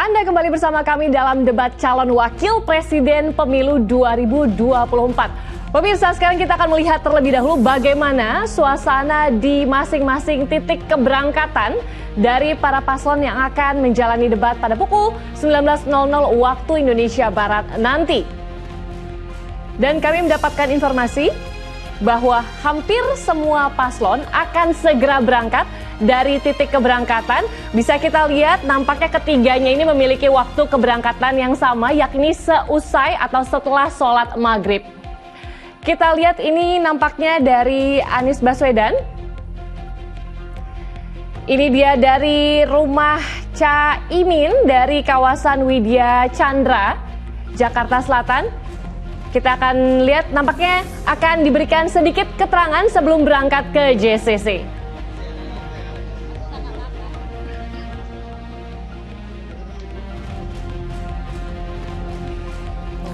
Anda kembali bersama kami dalam debat calon wakil presiden pemilu 2024. Pemirsa, sekarang kita akan melihat terlebih dahulu bagaimana suasana di masing-masing titik keberangkatan dari para paslon yang akan menjalani debat pada pukul 19.00 waktu Indonesia Barat nanti. Dan kami mendapatkan informasi bahwa hampir semua paslon akan segera berangkat dari titik keberangkatan. Bisa kita lihat nampaknya ketiganya ini memiliki waktu keberangkatan yang sama, yakni seusai atau setelah sholat maghrib. Kita lihat ini nampaknya dari Anies Baswedan. Ini dia dari rumah Caimin dari kawasan Widya Chandra, Jakarta Selatan. Kita akan lihat nampaknya akan diberikan sedikit keterangan sebelum berangkat ke JCC.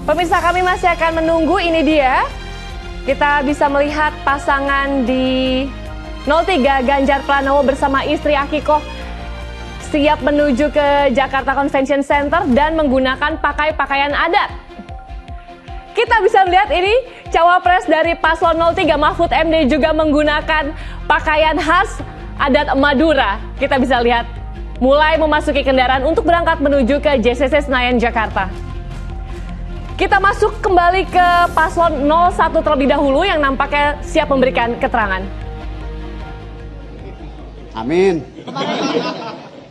Pemirsa, kami masih akan menunggu, ini dia. Kita bisa melihat pasangan di 03 Ganjar Pranowo bersama istri Akikoh siap menuju ke Jakarta Convention Center dan menggunakan pakaian adat. Kita bisa melihat ini cawapres dari paslon 03 Mahfud MD juga menggunakan pakaian khas adat Madura. Kita bisa lihat mulai memasuki kendaraan untuk berangkat menuju ke JCC Senayan Jakarta. Kita masuk kembali ke paslon 01 terlebih dahulu yang nampaknya siap memberikan keterangan. Amin.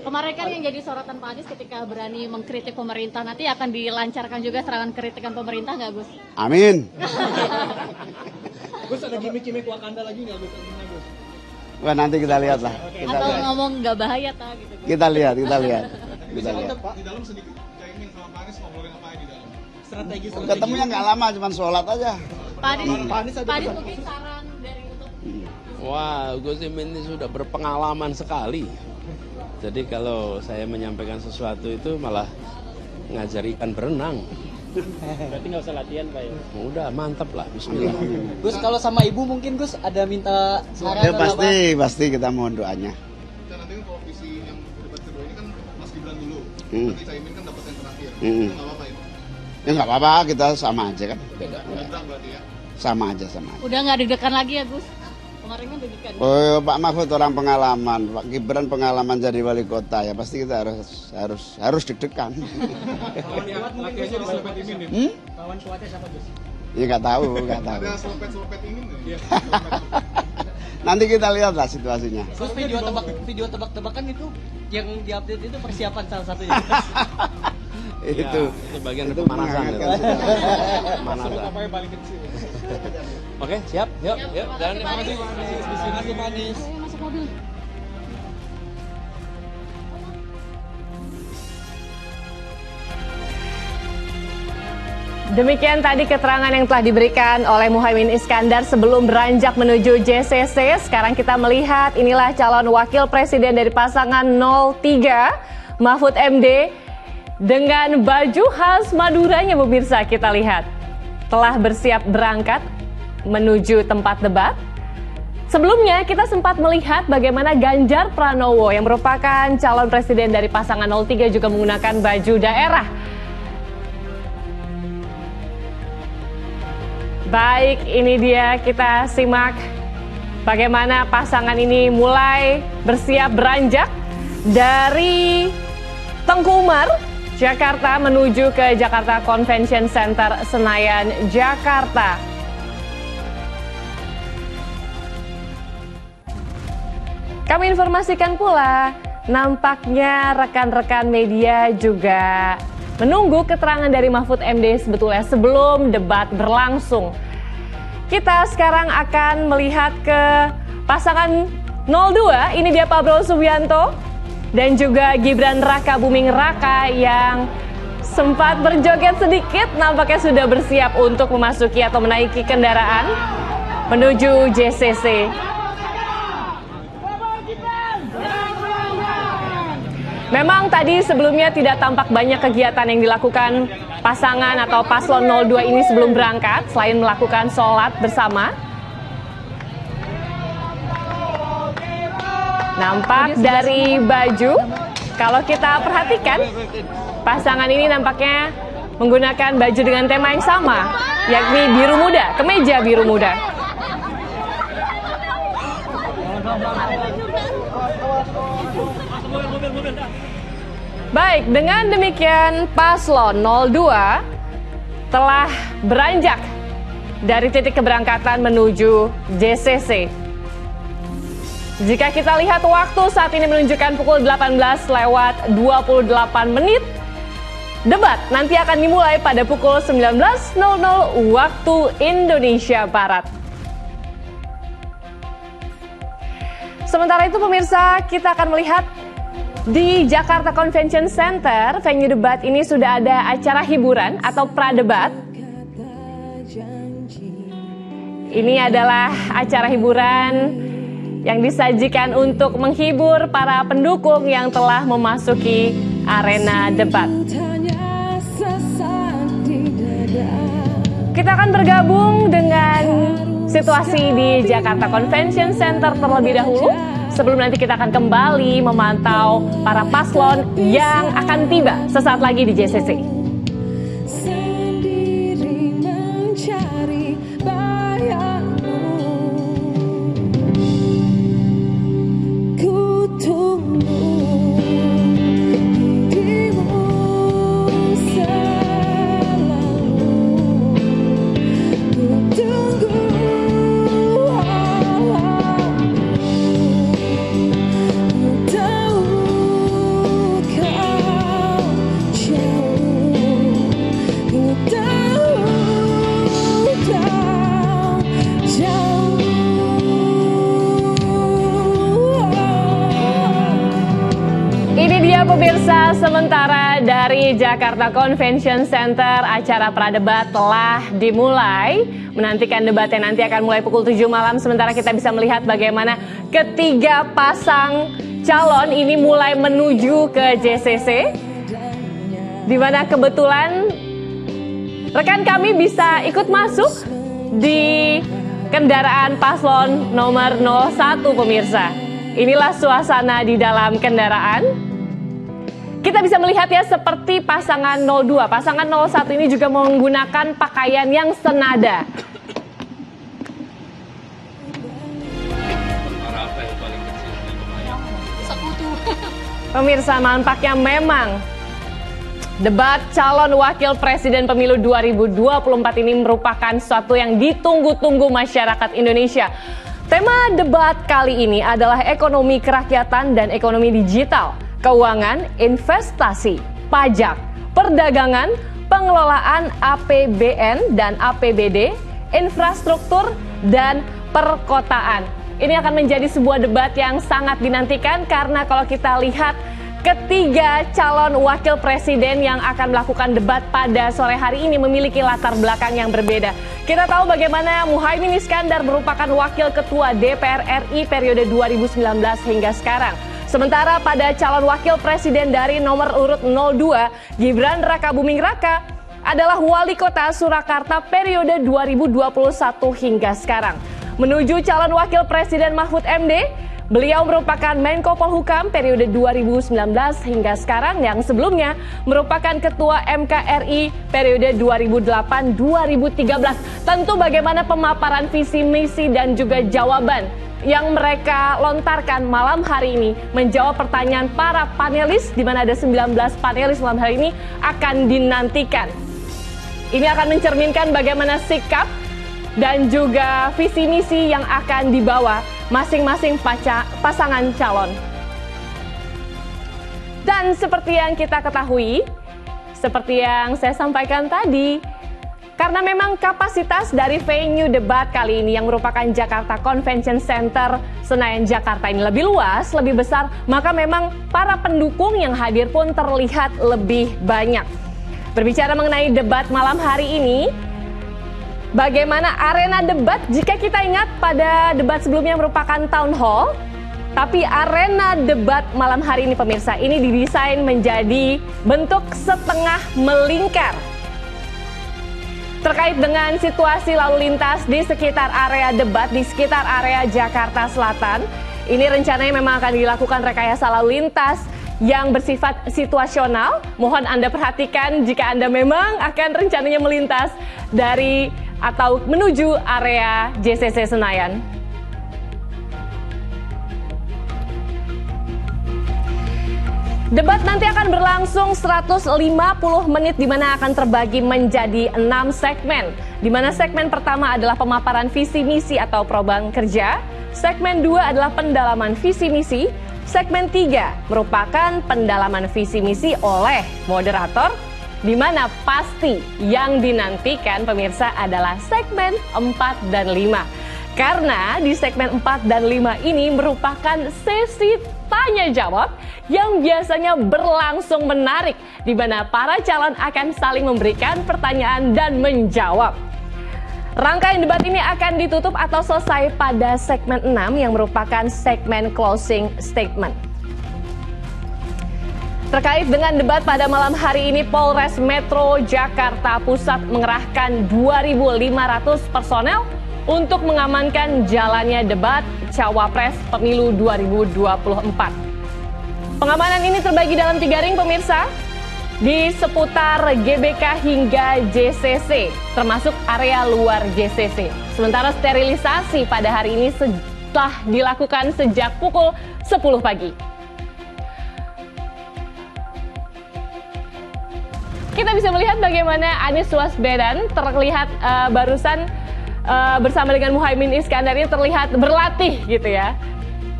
Kemarin kan yang jadi sorotan Pak Anies ketika berani mengkritik pemerintah, nanti akan dilancarkan juga serangan kritikan pemerintah nggak, Gus? Amin. Gus, ada gimmick-gimmick Wakanda lagi nggak, Gus? Wah, nanti kita lihat lah. Atau ngomong nggak bahaya tak gitu, Gus? Kita lihat. Kita lihat. Di dalam sedikit, Caimin sama Pak Anies ngobrolin apa di dalam? Strategi. Ketemunya nggak lama, cuma sholat aja. Pak Anies mungkin saran dari untuk... Wah, Gus Imin ini sudah berpengalaman sekali. Jadi kalau saya menyampaikan sesuatu itu malah ngajar ikan berenang. Berarti nggak usah latihan, Pak ya? Udah, mantap lah, bismillah. Gus, kalau sama ibu mungkin Gus ada minta saran Ya atau apa? pasti kita mohon doanya. Dan nanti kan kalau visi yang debat kedua ini kan Mas Gibran dulu. Nanti Caimin kan dapat yang terakhir. Hmm. Itu nggak apa-apa ya? Ya nggak apa-apa, kita sama aja kan. Nyebrang berarti ya? Sama aja. Udah nggak deg-degan lagi ya, Gus? Kemarin kan deg-degan. Oh, Pak Mahfud orang pengalaman, Pak Gibran pengalaman jadi wali kota, ya pasti kita harus deg-degan. Lawan kuat mungkin jadi selopet Imin. Lawan kuatnya siapa, Gus? Ya nggak tahu. Ada selopet Imin nggak? Iya. Nanti kita lihat lah situasinya. Gus, video tebak-tebakan itu yang diupdate itu persiapan salah satunya. Itu bagian itu pemanasan. menghangatkan Itu. Masuk apa balikin sini. Oke, siap. Yuk. Jalan. Terima kasih, Pak Anies. Ayo masuk mobil. Demikian tadi keterangan yang telah diberikan oleh Muhaimin Iskandar sebelum beranjak menuju JCC. Sekarang kita melihat inilah calon wakil presiden dari pasangan 03 Mahfud MD dengan baju khas Maduranya. Pemirsa, kita lihat telah bersiap berangkat menuju tempat debat. Sebelumnya kita sempat melihat bagaimana Ganjar Pranowo yang merupakan calon presiden dari pasangan 03 juga menggunakan baju daerah. Baik, ini dia, kita simak bagaimana pasangan ini mulai bersiap beranjak dari Tengku Umar, Jakarta menuju ke Jakarta Convention Center Senayan, Jakarta. Kami informasikan pula, nampaknya rekan-rekan media juga menunggu keterangan dari Mahfud MD sebetulnya sebelum debat berlangsung. Kita sekarang akan melihat ke pasangan 02, ini dia Pak Prabowo Subianto dan juga Gibran Raka Buming Raka yang sempat berjoget sedikit, nampaknya sudah bersiap untuk memasuki atau menaiki kendaraan menuju JCC. Memang tadi sebelumnya tidak tampak banyak kegiatan yang dilakukan pasangan atau paslon 02 ini sebelum berangkat, selain melakukan sholat bersama. Nampak dari baju Kalau kita perhatikan, pasangan ini nampaknya menggunakan baju dengan tema yang sama, yakni biru muda, kemeja biru muda. Baik, dengan demikian paslon 02 telah beranjak dari titik keberangkatan menuju JCC. Jika kita lihat waktu saat ini menunjukkan pukul 18:28 menit, debat nanti akan dimulai pada pukul 19.00 waktu Indonesia Barat. Sementara itu pemirsa, kita akan melihat di Jakarta Convention Center, venue debat ini sudah ada acara hiburan atau pradebat. Ini adalah acara hiburan yang disajikan untuk menghibur para pendukung yang telah memasuki arena debat. Kita akan bergabung dengan situasi di Jakarta Convention Center terlebih dahulu, sebelum nanti kita akan kembali memantau para paslon yang akan tiba sesaat lagi di JCC. Pemirsa, sementara dari Jakarta Convention Center, acara pradebat telah dimulai. Menantikan debat yang nanti akan mulai pukul 7 malam. Sementara kita bisa melihat bagaimana ketiga pasang calon ini mulai menuju ke JCC, di mana kebetulan rekan kami bisa ikut masuk di kendaraan paslon nomor 01, pemirsa. Inilah suasana di dalam kendaraan. Kita bisa melihat ya, seperti pasangan 02, pasangan 01 ini juga menggunakan pakaian yang senada. Pemirsa, nampaknya memang debat calon wakil presiden pemilu 2024 ini merupakan sesuatu yang ditunggu-tunggu masyarakat Indonesia. Tema debat kali ini adalah ekonomi kerakyatan dan ekonomi digital, keuangan, investasi, pajak, perdagangan, pengelolaan APBN dan APBD, infrastruktur, dan perkotaan. Ini akan menjadi sebuah debat yang sangat dinantikan karena kalau kita lihat ketiga calon wakil presiden yang akan melakukan debat pada sore hari ini memiliki latar belakang yang berbeda. Kita tahu bagaimana Muhaimin Iskandar merupakan wakil ketua DPR RI periode 2019 hingga sekarang. Sementara pada calon wakil presiden dari nomor urut 02, Gibran Rakabuming Raka, adalah wali kota Surakarta periode 2021 hingga sekarang. Menuju calon wakil presiden Mahfud MD, beliau merupakan Menko Polhukam periode 2019 hingga sekarang, yang sebelumnya merupakan ketua MKRI periode 2008-2013. Tentu bagaimana pemaparan visi misi dan juga jawaban yang mereka lontarkan malam hari ini menjawab pertanyaan para panelis, di mana ada 19 panelis malam hari ini, akan dinantikan. Ini akan mencerminkan bagaimana sikap dan juga visi misi yang akan dibawa masing-masing pasangan calon. Dan seperti yang kita ketahui, seperti yang saya sampaikan tadi, karena memang kapasitas dari venue debat kali ini yang merupakan Jakarta Convention Center Senayan Jakarta ini lebih luas, lebih besar, maka memang para pendukung yang hadir pun terlihat lebih banyak. Berbicara mengenai debat malam hari ini, bagaimana arena debat, jika kita ingat pada debat sebelumnya merupakan town hall, tapi arena debat malam hari ini pemirsa, ini didesain menjadi bentuk setengah melingkar. Terkait dengan situasi lalu lintas di sekitar area debat, di sekitar area Jakarta Selatan, ini rencananya memang akan dilakukan rekayasa lalu lintas yang bersifat situasional. Mohon Anda perhatikan jika Anda memang akan rencananya melintas dari atau menuju area JCC Senayan. Debat nanti akan berlangsung 150 menit di mana akan terbagi menjadi 6 segmen. Di mana segmen pertama adalah pemaparan visi misi atau program kerja, segmen 2 adalah pendalaman visi misi, segmen 3 merupakan pendalaman visi misi oleh moderator, di mana pasti yang dinantikan pemirsa adalah segmen 4 dan 5. Karena di segmen 4 dan 5 ini merupakan sesi tanya jawab yang biasanya berlangsung menarik, di mana para calon akan saling memberikan pertanyaan dan menjawab. Rangkaian debat ini akan ditutup atau selesai pada segmen 6 yang merupakan segmen closing statement. Terkait dengan debat pada malam hari ini, Polres Metro Jakarta Pusat mengerahkan 2.500 personel untuk mengamankan jalannya debat Cawapres Pemilu 2024. Pengamanan ini terbagi dalam 3 ring pemirsa, di seputar GBK hingga JCC, termasuk area luar JCC. Sementara sterilisasi pada hari ini telah dilakukan sejak pukul 10 pagi. Kita bisa melihat bagaimana Anies Waswedan terlihat barusan bersama dengan Muhaimin Iskandar ini terlihat berlatih gitu ya.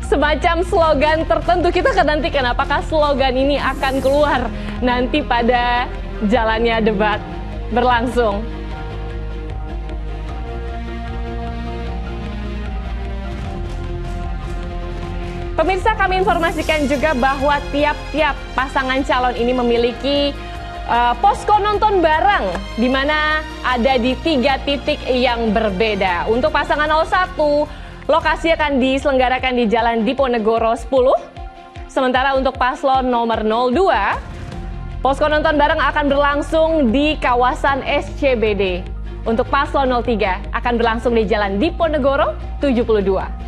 Semacam slogan tertentu, kita akan nantikan apakah slogan ini akan keluar nanti pada jalannya debat berlangsung. Pemirsa, kami informasikan juga bahwa tiap-tiap pasangan calon ini memiliki posko nonton bareng, di mana ada di 3 titik yang berbeda. Untuk pasangan 01, lokasi akan diselenggarakan di Jalan Diponegoro 10. Sementara untuk paslon nomor 02, posko nonton bareng akan berlangsung di kawasan SCBD. Untuk paslon 03 akan berlangsung di Jalan Diponegoro 72.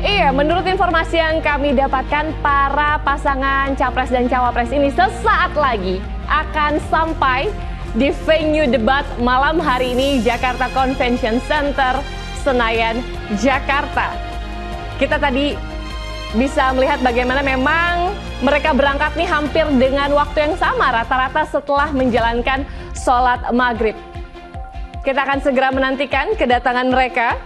Iya, menurut informasi yang kami dapatkan, para pasangan Capres dan Cawapres ini sesaat lagi akan sampai di venue debat malam hari ini, Jakarta Convention Center, Senayan, Jakarta. Kita tadi bisa melihat bagaimana memang mereka berangkat nih hampir dengan waktu yang sama, rata-rata setelah menjalankan sholat maghrib. Kita akan segera menantikan kedatangan mereka.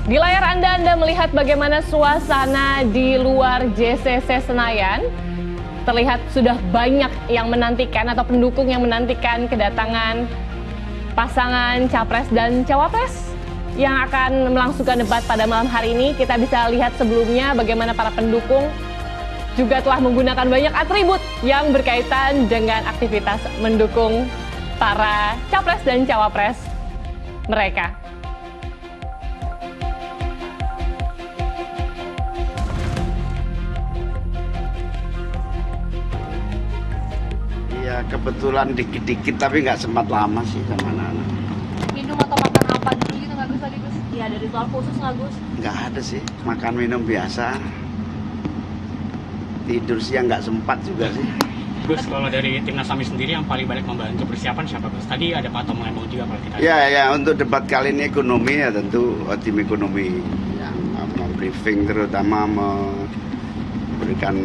Di layar Anda melihat bagaimana suasana di luar JCC Senayan. Terlihat sudah banyak yang menantikan atau pendukung yang menantikan kedatangan pasangan Capres dan Cawapres yang akan melangsungkan debat pada malam hari ini. Kita bisa lihat sebelumnya bagaimana para pendukung juga telah menggunakan banyak atribut yang berkaitan dengan aktivitas mendukung para Capres dan Cawapres mereka. Ya kebetulan dikit-dikit tapi nggak sempat lama sih sama anak-anak. Minum atau makan apa dulu gitu nggak Gus tadi Gus? Iya, ada ritual khusus nggak Gus? Nggak ada sih, makan minum biasa. Tidur siang nggak sempat juga sih. Gus, kalau dari Timnas Amin sendiri yang paling banyak membantu persiapan siapa Gus? Tadi ada Pak Tom Lembong juga kalau kita. Ya, untuk debat kali ini ekonomi ya tentu tim ekonomi yang briefing, terutama memberikan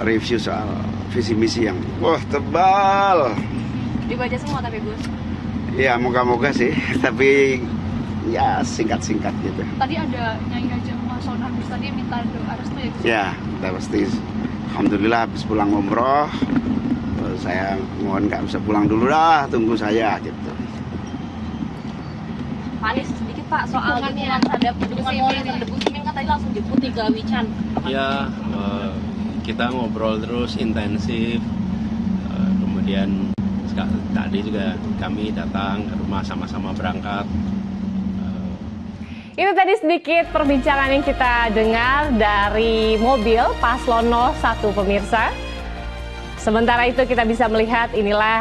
review soal visi misi yang tebal. Dibaca semua tapi Gus? Ya moga-moga sih, tapi ya singkat-singkat gitu. Tadi ada Nyai Haji Mas Sonar Gus tadi minta doa restu ya Gus? Ya, kita pasti. Alhamdulillah habis pulang umroh, saya mohon nggak bisa pulang dulu dah, tunggu saya gitu. Pak Anies, sedikit Pak soal dukungan terhadap Gus Imin kan tadi langsung jemput ke Wican. Ya, kita ngobrol terus intensif, kemudian tadi juga kami datang ke rumah sama-sama berangkat. Itu tadi sedikit perbincangan yang kita dengar dari mobil Paslon 01 pemirsa. Sementara itu kita bisa melihat inilah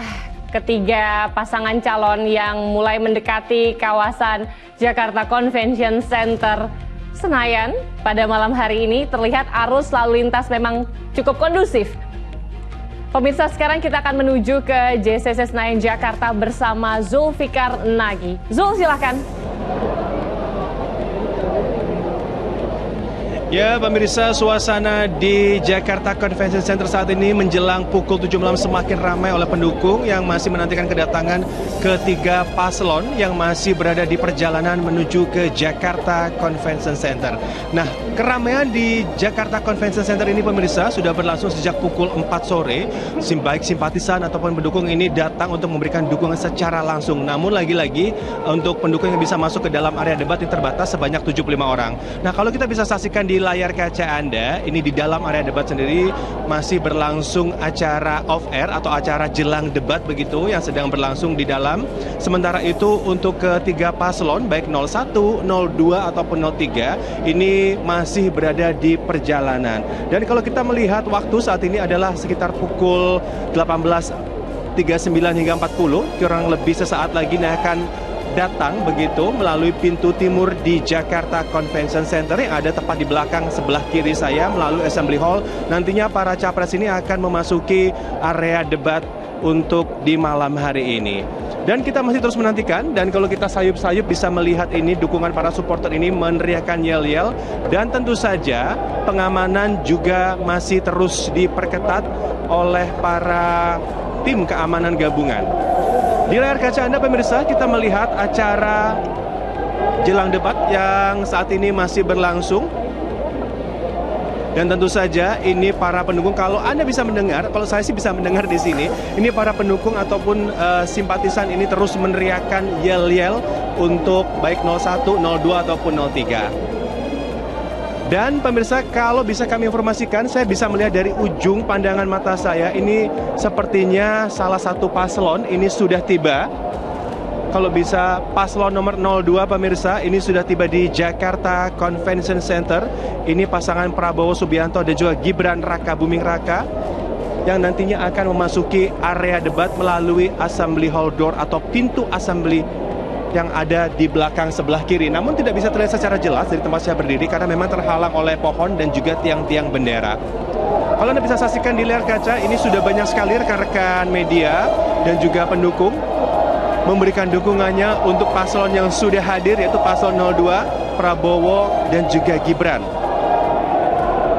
ketiga pasangan calon yang mulai mendekati kawasan Jakarta Convention Center Senayan. Pada malam hari ini terlihat arus lalu lintas memang cukup kondusif. Pemirsa, sekarang kita akan menuju ke JCC Senayan Jakarta bersama Zulfikar Nagi. Zul, silakan. Ya, pemirsa, suasana di Jakarta Convention Center saat ini menjelang pukul 7 malam semakin ramai oleh pendukung yang masih menantikan kedatangan ketiga paslon yang masih berada di perjalanan menuju ke Jakarta Convention Center. Nah, keramaian di Jakarta Convention Center ini, pemirsa, sudah berlangsung sejak pukul 4 sore. Baik simpatisan ataupun pendukung ini datang untuk memberikan dukungan secara langsung. Namun lagi-lagi untuk pendukung yang bisa masuk ke dalam area debat yang terbatas sebanyak 75 orang. Nah, kalau kita bisa saksikan di layar kaca Anda, ini di dalam area debat sendiri masih berlangsung acara off-air atau acara jelang debat begitu yang sedang berlangsung di dalam. Sementara itu untuk ketiga paslon baik 01, 02 ataupun 03 ini masih berada di perjalanan. Dan kalau kita melihat waktu saat ini adalah sekitar pukul 18.39 hingga 40, kurang lebih sesaat lagi akan datang begitu melalui pintu timur di Jakarta Convention Center yang ada tepat di belakang sebelah kiri saya melalui Assembly Hall. Nantinya para capres ini akan memasuki area debat untuk di malam hari ini. Dan kita masih terus menantikan, dan kalau kita sayup-sayup bisa melihat ini dukungan para supporter ini meneriakkan yel-yel, dan tentu saja pengamanan juga masih terus diperketat oleh para tim keamanan gabungan. Di layar kaca Anda, pemirsa, kita melihat acara jelang debat yang saat ini masih berlangsung. Dan tentu saja ini para pendukung, kalau Anda bisa mendengar, kalau saya sih bisa mendengar di sini, ini para pendukung ataupun simpatisan ini terus meneriakkan yel-yel untuk baik 01, 02 ataupun 03. Dan pemirsa, kalau bisa kami informasikan, saya bisa melihat dari ujung pandangan mata saya, ini sepertinya salah satu paslon ini sudah tiba. Kalau bisa paslon nomor 02 pemirsa, ini sudah tiba di Jakarta Convention Center. Ini pasangan Prabowo Subianto dan juga Gibran Raka Buming Raka yang nantinya akan memasuki area debat melalui Assembly Hall door atau pintu assembly yang ada di belakang sebelah kiri. Namun tidak bisa terlihat secara jelas dari tempat saya berdiri karena memang terhalang oleh pohon dan juga tiang-tiang bendera. Kalau Anda bisa saksikan di layar kaca, ini sudah banyak sekali rekan-rekan media dan juga pendukung memberikan dukungannya untuk paslon yang sudah hadir, yaitu paslon 02, Prabowo dan juga Gibran.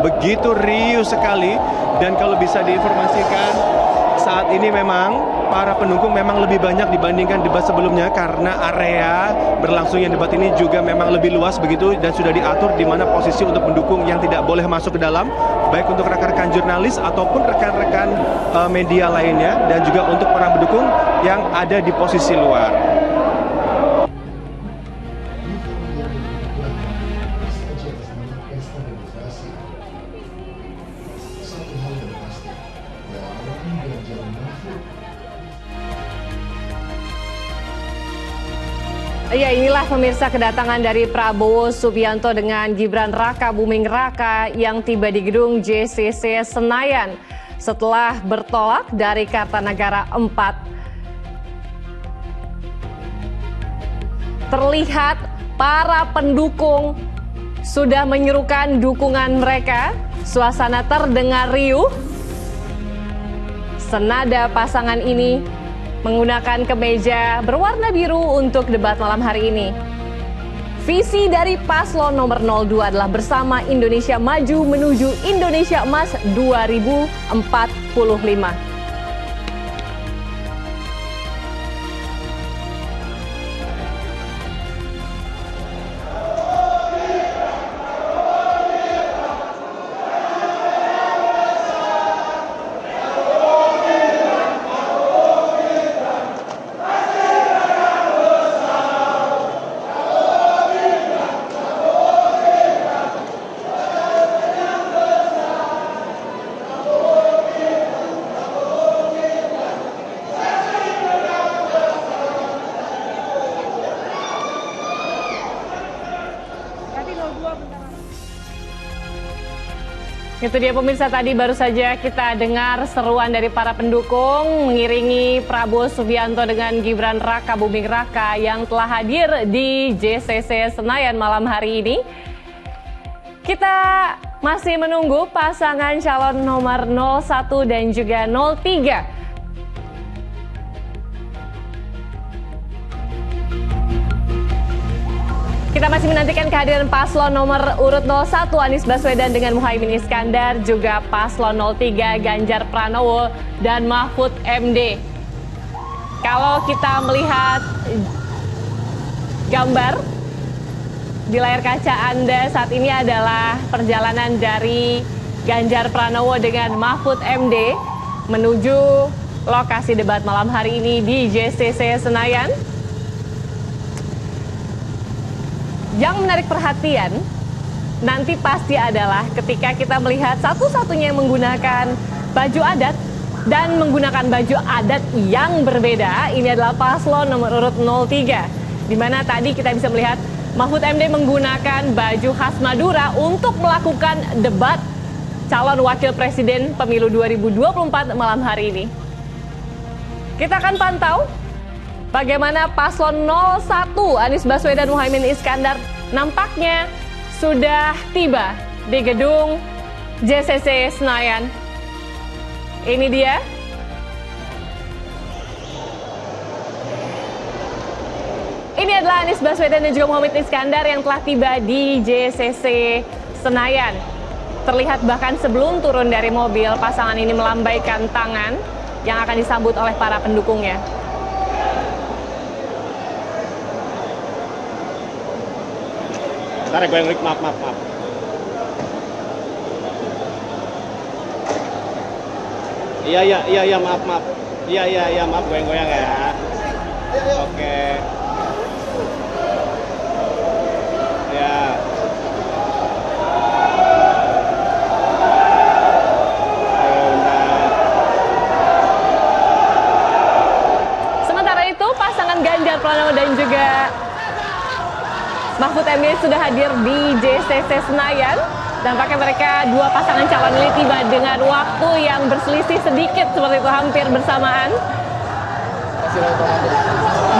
Begitu riuh sekali, dan kalau bisa diinformasikan saat ini memang para pendukung memang lebih banyak dibandingkan debat sebelumnya karena area berlangsungnya debat ini juga memang lebih luas begitu dan sudah diatur di mana posisi untuk pendukung yang tidak boleh masuk ke dalam, baik untuk rekan-rekan jurnalis ataupun rekan-rekan media lainnya, dan juga untuk para pendukung yang ada di posisi luar. Ya, inilah pemirsa kedatangan dari Prabowo Subianto dengan Gibran Raka Buming Raka yang tiba di gedung JCC Senayan setelah bertolak dari Kartanagara 4. Terlihat para pendukung sudah menyerukan dukungan mereka. Suasana terdengar riuh. Senada pasangan ini menggunakan kemeja berwarna biru untuk debat malam hari ini. Visi dari paslon nomor 02 adalah bersama Indonesia Maju menuju Indonesia Emas 2045. Itu dia pemirsa, tadi baru saja kita dengar seruan dari para pendukung mengiringi Prabowo Subianto dengan Gibran Raka Buming Raka yang telah hadir di JCC Senayan malam hari ini. Kita masih menunggu pasangan calon nomor 01 dan juga 03. Kita masih menantikan kehadiran paslon nomor urut 01 Anies Baswedan dengan Muhaimin Iskandar, juga paslon 03 Ganjar Pranowo dan Mahfud MD. Kalau kita melihat gambar di layar kaca Anda saat ini adalah perjalanan dari Ganjar Pranowo dengan Mahfud MD menuju lokasi debat malam hari ini di JCC Senayan. Yang menarik perhatian nanti pasti adalah ketika kita melihat satu-satunya yang menggunakan baju adat dan menggunakan baju adat yang berbeda. Ini adalah paslon nomor urut 03, di mana tadi kita bisa melihat Mahfud MD menggunakan baju khas Madura untuk melakukan debat calon wakil presiden pemilu 2024 malam hari ini. Kita akan pantau bagaimana paslon 01 Anies Baswedan Muhaimin Iskandar nampaknya sudah tiba di gedung JCC Senayan. Ini dia. Ini adalah Anies Baswedan dan juga Muhaimin Iskandar yang telah tiba di JCC Senayan. Terlihat bahkan sebelum turun dari mobil, pasangan ini melambaikan tangan yang akan disambut oleh para pendukungnya. Bentar, gue yang maaf. Iya, maaf. Iya, maaf, goyang-goyang ya. Oke. Ya. Sementara itu, pasangan Ganjar Pranowo dan juga Mahfud MD sudah hadir di JCC Senayan. Tampaknya mereka dua pasangan calon ini tiba dengan waktu yang berselisih sedikit seperti itu, hampir bersamaan.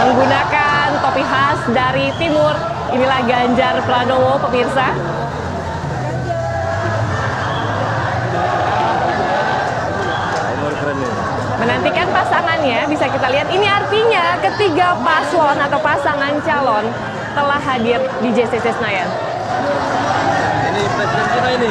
Menggunakan topi khas dari timur, inilah Ganjar Pranowo pemirsa. Menantikan pasangannya, bisa kita lihat ini artinya ketiga paslon atau pasangan calon telah hadir di JCC Senayan. Ini presiden kita ini.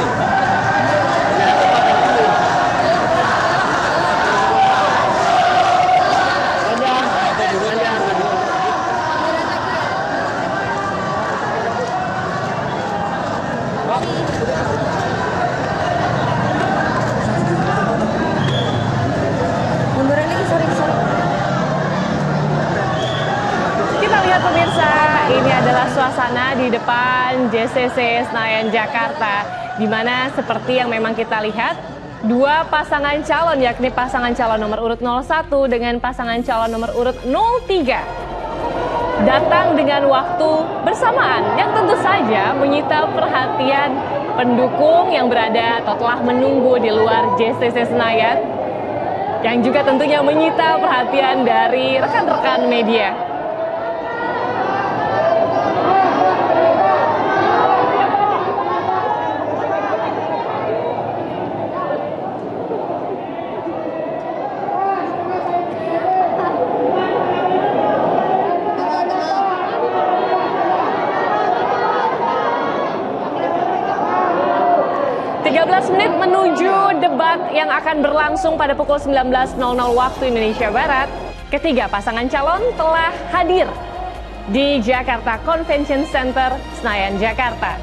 Kita lihat pemirsa, ini adalah suasana di depan JCC Senayan Jakarta, di mana seperti yang memang kita lihat, dua pasangan calon, yakni pasangan calon nomor urut 01 dengan pasangan calon nomor urut 03 datang dengan waktu bersamaan yang tentu saja menyita perhatian pendukung yang berada atau telah menunggu di luar JCC Senayan, yang juga tentunya menyita perhatian dari rekan-rekan media. Menit menuju debat yang akan berlangsung pada pukul 19.00 waktu Indonesia Barat, ketiga pasangan calon telah hadir di Jakarta Convention Center, Senayan, Jakarta.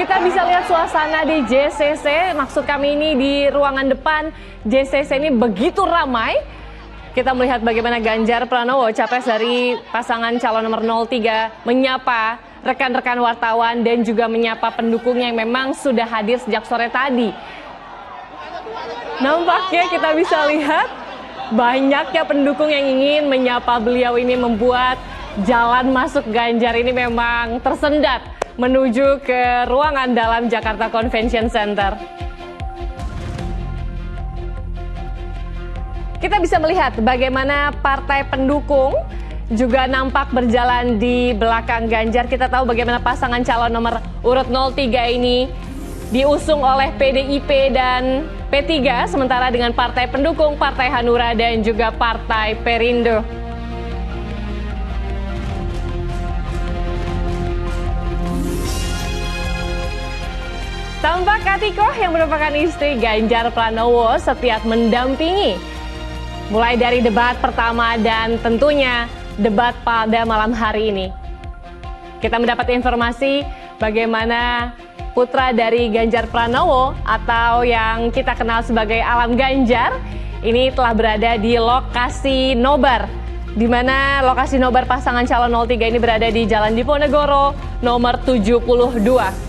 Kita bisa lihat suasana di JCC, maksud kami ini di ruangan depan JCC ini begitu ramai. Kita melihat bagaimana Ganjar Pranowo, capres dari pasangan calon nomor 03, menyapa rekan-rekan wartawan dan juga menyapa pendukungnya yang memang sudah hadir sejak sore tadi. Nampaknya kita bisa lihat banyaknya pendukung yang ingin menyapa beliau ini membuat jalan masuk Ganjar ini memang tersendat menuju ke ruangan dalam Jakarta Convention Center. Kita bisa melihat bagaimana partai pendukung juga nampak berjalan di belakang Ganjar. Kita tahu bagaimana pasangan calon nomor urut 03 ini diusung oleh PDIP dan P3, sementara dengan partai pendukung, Partai Hanura dan juga Partai Perindo. Tampak Katikoh yang merupakan istri Ganjar Pranowo setiap mendampingi mulai dari debat pertama dan tentunya debat pada malam hari ini. Kita mendapat informasi bagaimana putra dari Ganjar Pranowo atau yang kita kenal sebagai Alam Ganjar ini telah berada di lokasi nobar, di mana lokasi nobar pasangan calon 03 ini berada di Jalan Diponegoro nomor 72.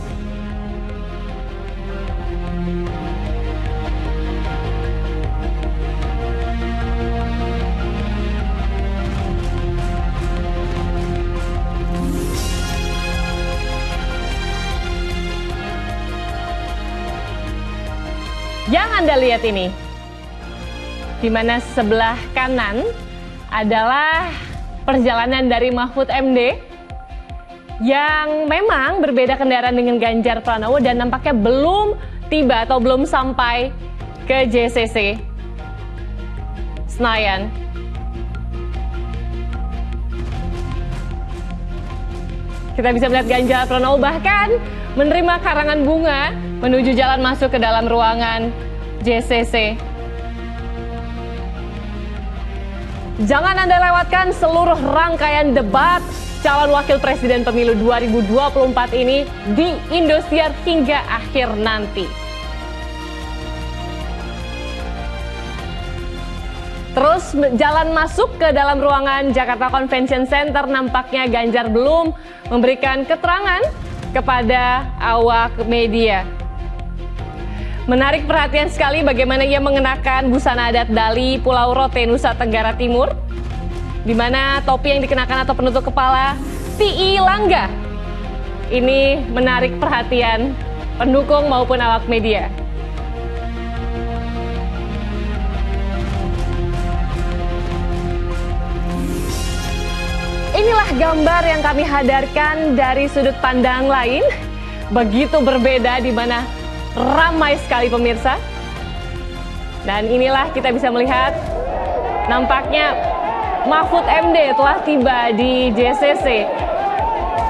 Yang Anda lihat ini, di mana sebelah kanan adalah perjalanan dari Mahfud MD yang memang berbeda kendaraan dengan Ganjar Pranowo dan nampaknya belum tiba atau belum sampai ke JCC Senayan. Kita bisa melihat Ganjar Pranowo bahkan menerima karangan bunga menuju jalan masuk ke dalam ruangan JCC. Jangan Anda lewatkan seluruh rangkaian debat calon wakil presiden pemilu 2024 ini di Indosiar hingga akhir nanti. Terus jalan masuk ke dalam ruangan Jakarta Convention Center, nampaknya Ganjar belum memberikan keterangan kepada awak media. Menarik perhatian sekali bagaimana ia mengenakan busana adat Dali Pulau Rote, Nusa Tenggara Timur, di mana topi yang dikenakan atau penutup kepala Ti Langga ini menarik perhatian pendukung maupun awak media. Inilah gambar yang kami hadirkan dari sudut pandang lain, begitu berbeda di mana ramai sekali pemirsa. Dan inilah kita bisa melihat nampaknya Mahfud MD telah tiba di JCC,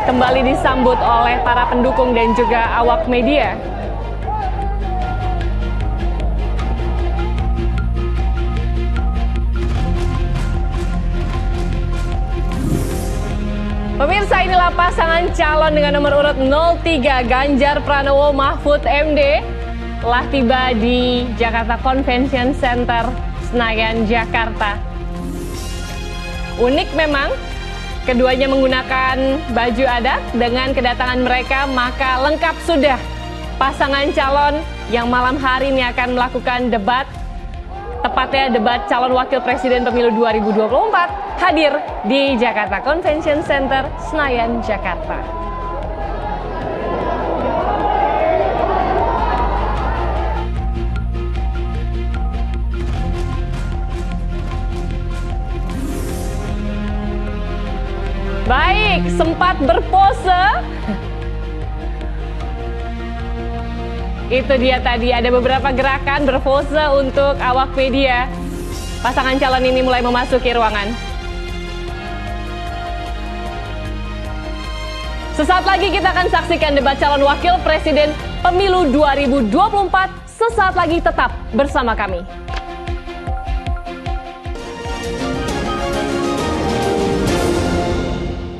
kembali disambut oleh para pendukung dan juga awak media. Pemirsa, inilah pasangan calon dengan nomor urut 03 Ganjar Pranowo Mahfud MD telah tiba di Jakarta Convention Center Senayan, Jakarta. Unik memang, keduanya menggunakan baju adat. Dengan kedatangan mereka maka lengkap sudah pasangan calon yang malam hari ini akan melakukan debat, tepatnya debat calon wakil presiden pemilu 2024, hadir di Jakarta Convention Center, Senayan, Jakarta. Baik, sempat berpose. Itu dia tadi, ada beberapa gerakan berpose untuk awak media. Pasangan calon ini mulai memasuki ruangan. Sesaat lagi kita akan saksikan debat calon wakil presiden pemilu 2024. Sesaat lagi tetap bersama kami.